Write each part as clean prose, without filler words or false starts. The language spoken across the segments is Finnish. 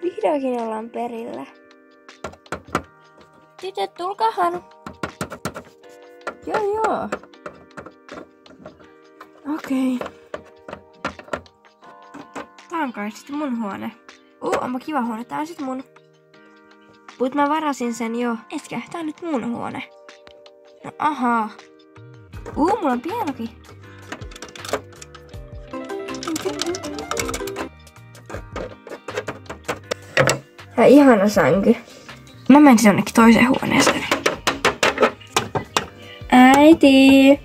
Vihdoinkin ollaan perillä. Tytöt, tulkahan. Joo. Okei. Tää on kai sitten mun huone. Onpa kiva huone. Tää on sit mun. Mut mä varasin sen jo. Etkä, tää on nyt mun huone. No ahaa. Mulla on pianokin. Ja ihana sänky. Mä menisin jonnekin toiseen huoneeseen. Äiti!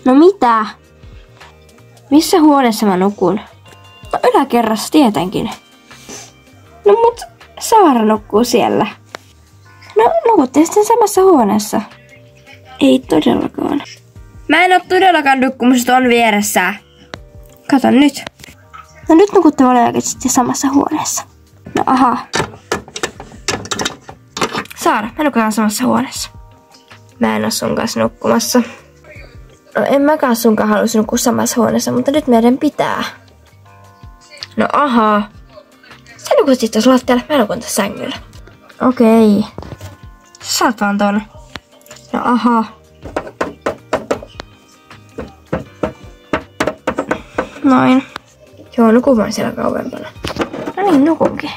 No mitä? Missä huoneessa mä nukun? No yläkerrassa tietenkin. No mut Saara nukkuu siellä. No nukutte sitten samassa huoneessa. Ei todellakaan. Mä en oo todellakaan nukkumassa ton vieressä. Kato nyt. No nyt nukutte sitten samassa huoneessa. No aha. Saara, me nukutaan samassa huoneessa. Mä en oo sun kanssa nukkumassa. No en mäkään sunkaan halusi nukkua samassa huoneessa, mutta nyt meidän pitää. No ahaa. Sä nukut sit tuossa lattialla, mä nukun tässä sängyllä. Okei. Sä oot vaan ton. No ahaa. Noin. Joo, nukumaan siellä kauempana. No niin, nukunkin.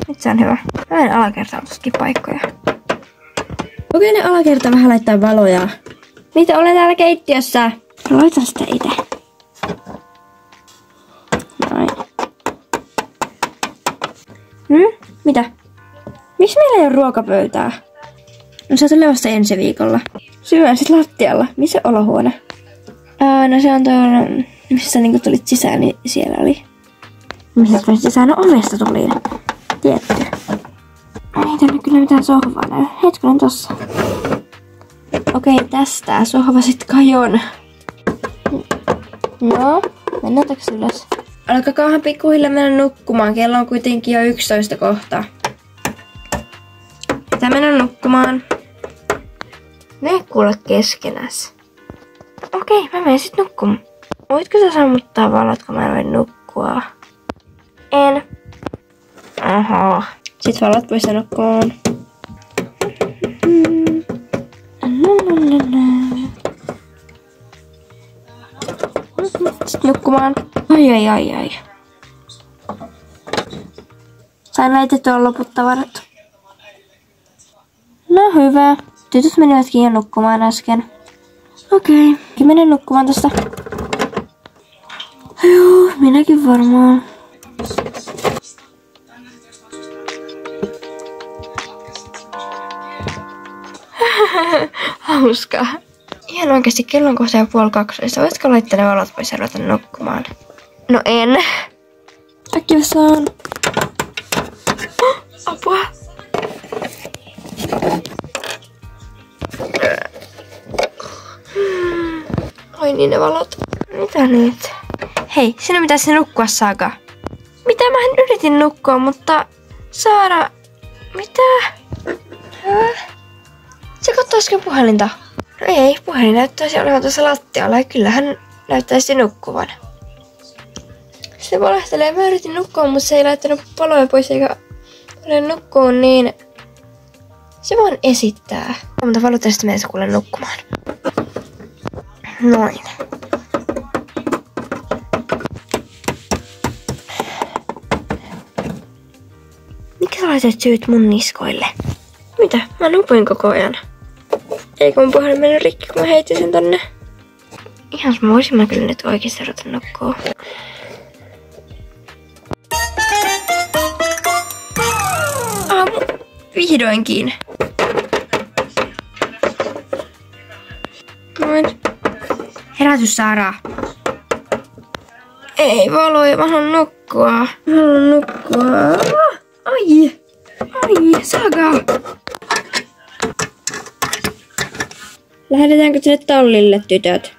Nyt se on hyvä. Mä menen alakertaan tuostakin paikkoja. Okei, ne alakertaan vähän laittaa valoja. Mitä olen täällä keittiössä? Laitan sitä itse. Noin. Mitä? Miksi meillä ei ole ruokapöytää? No se tulee vasta ensi viikolla. Syön sit lattialla. Missä olohuone? No se on tuolla, missä niinku tulit sisään, niin siellä oli. Missä tulit sisään? No ovesta tuli. Tietty. Ei tänne kyllä mitään sohvaa näy. Hetkinen tossa. Okei, tästä sohva sit kai on. No, mennäänkö ylös? Alkakaahan pikkuhiljaa mennä nukkumaan. Kello on kuitenkin jo 11 kohta. Pitää mennä nukkumaan. Ne kuule keskenäs. Okei, mä menen sit nukkumaan. Voitko sä sammuttaa valot, kun mä en voi nukkua? En. Aha. Sit valot pois nukkumaan. Sit nukkumaan. Ai. Sain laitettua loput tavarat. No hyvä. Tytöt menivätkin jo nukkumaan äsken. Okei. Menen nukkumaan tästä. Joo, minäkin varmaan. Hauskaa. Ihan oikeesti kello on kohta jo 1:30. Voitko laittaa ne valot pois ja ruveta nukkumaan? No en. Äkkiä saan. Apua. Oi niin ne valot. Mitä nyt? Hei, sinun pitäisi nukkua, Saga. Mitä? Mä yritin nukkua, mutta Saara... Mitä? Se katsoisiko puhelinta? No ei, puhelin näyttäisi olevan tuossa lattialla ja kyllähän näyttäisi nukkuvan. Se valehtelee. Mä yritin nukkua, mutta se ei laittanut paloja pois eikä ole nukkuun, niin se vaan esittää. Mutta valutteisesti meidän kuule nukkumaan. Noin. Miksi sä laitat syyt mun niskoille? Mitä? Mä nukuin koko ajan. Eikö mun puhelin mennyt rikki, kun mä heitin sen tonne? Ihan mä voisin mä kyllä nyt oikeesti ruveta nukkua. Vihdoinkin. Noin. Herätys, Saara. Ei valoja, mä haluan nukkua. Ai, Saga. Lähdetäänkö sinne tallille, tytöt?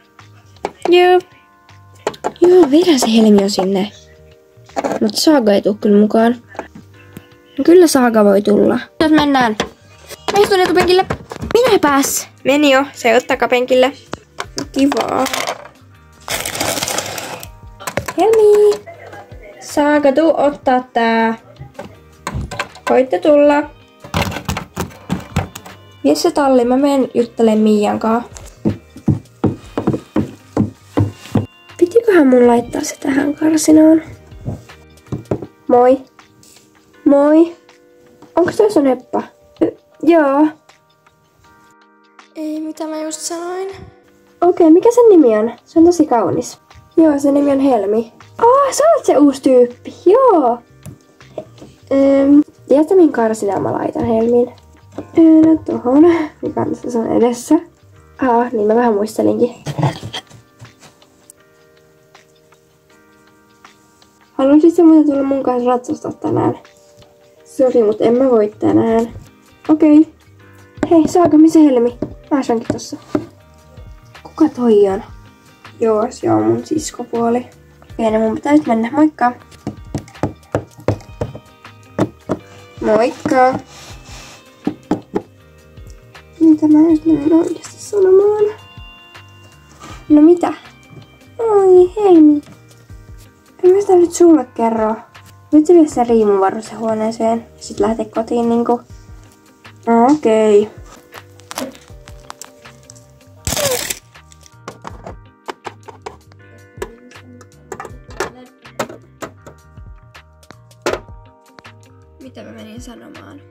Joo, viedään se Helmi sinne. Mutta Saga ei tuu kyllä mukaan. No kyllä Saga voi tulla. Nyt mennään. Mä istun etupenkille. Minä pääs. Meni jo. Se ei ole takapenkille. Kivaa. Helmi. Saako tuu ottaa tää? Voitte tulla. Missä Talli? Mä menen juttelemaan Miian kanssa. Pitiköhän mun laittaa se tähän karsinaan? Moi. Moi. Onko toi sun Eppa? Joo. Ei, mitä mä just sanoin. Okei, mikä sen nimi on? Se on tosi kaunis. Joo, sen nimi on Helmi. Sä oot se uusi tyyppi. Joo. Tiedätkö, minkä karsinaan mä laitan Helmiin? No tohon. Mikä on tässä sun edessä? Niin mä vähän muistelinkin. Haluaisit sä muuten tulla mun kanssa ratsastaa tänään? Sori, mut en mä voi tänään. Okei. Hei, saako missä Helmi? Mä asunkin tossa. Kuka toi on? Joo, se on mun siskopuoli. Okei, mun pitää nyt mennä. Moikka! Moikka! Mitä mä nyt menen oikeasti sanomaan? No mitä? Oi, Helmi. En mä sitä nyt sulle kerro. Nyt vie sen Riimun varustehuoneeseen ja sit lähde kotiin niinku. Okei. Mitä mä menin sanomaan?